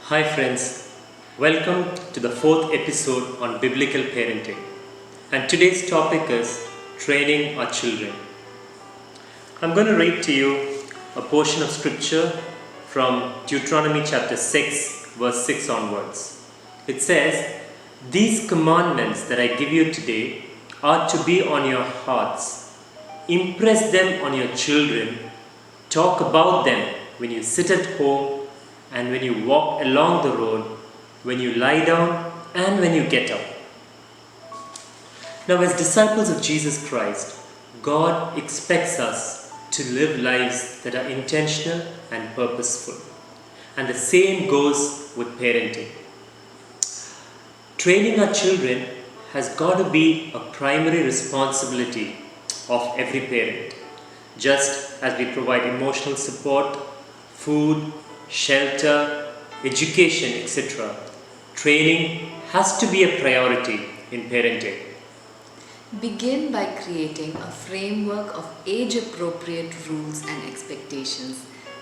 Hi friends, welcome to the fourth episode on biblical parenting. And today's topic is training our children. I'm going to read to you a portion of scripture from Deuteronomy chapter 6, verse 6 onwards. It says, "These commandments that I give you today are to be on your hearts. Impress them on your children. Talk about them when you sit at home and when you walk along the road, when you lie down and when you get up." Now, as disciples of Jesus Christ, God expects us to live lives that are intentional and purposeful. And the same goes with parenting. Training our children has got to be a primary responsibility of every parent. Just as we provide emotional support, food, shelter, education, etc., training has to be a priority in parenting. Begin by creating a framework of age-appropriate rules and expectations.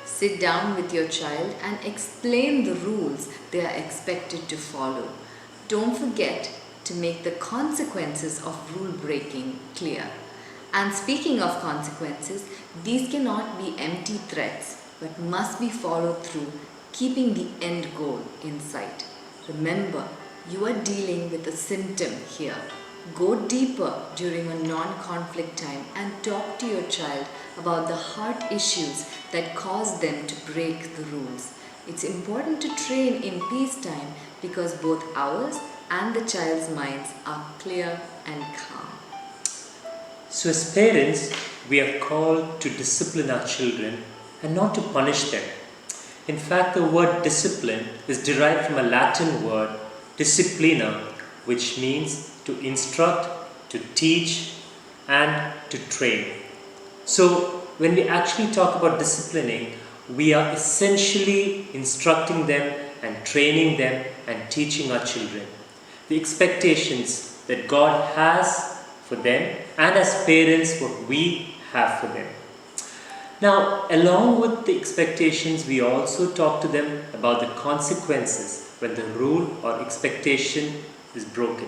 Sit down with your child and explain the rules they are expected to follow. Don't forget to make the consequences of rule breaking clear. And speaking of consequences, these cannot be empty threats but must be followed through, keeping the end goal in sight. Remember, you are dealing with a symptom here. Go deeper during a non-conflict time and talk to your child about the heart issues that cause them to break the rules. It's important to train in peacetime because both ours and the child's minds are clear and calm. So, as parents, we are called to discipline our children and not to punish them. In fact, the word discipline is derived from a Latin word disciplina, which means to instruct, to teach, and to train. So, when we actually talk about disciplining, we are essentially instructing them and training them and teaching our children the expectations that God has for them, and as parents, what we have for them. Now, along with the expectations, we also talk to them about the consequences when the rule or expectation is broken.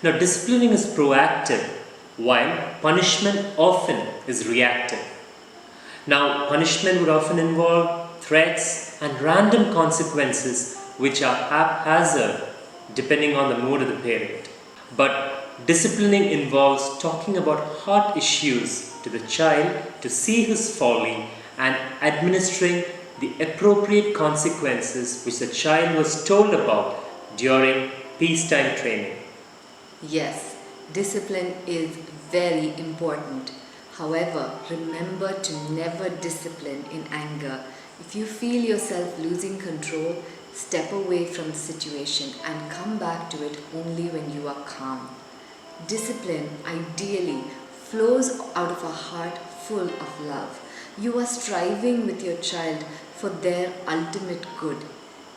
Now, disciplining is proactive, while punishment often is reactive. Now, punishment would often involve threats and random consequences which are haphazard depending on the mood of the parent. But disciplining involves talking about heart issues to the child to see his folly and administering the appropriate consequences which the child was told about during peacetime training. Yes, discipline is very important. However, remember to never discipline in anger. If you feel yourself losing control, step away from the situation and come back to it only when you are calm. Discipline ideally flows out of a heart full of love. You are striving with your child for their ultimate good.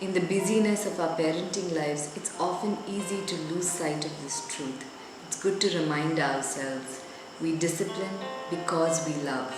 In the busyness of our parenting lives, it's often easy to lose sight of this truth. It's good to remind ourselves we discipline because we love.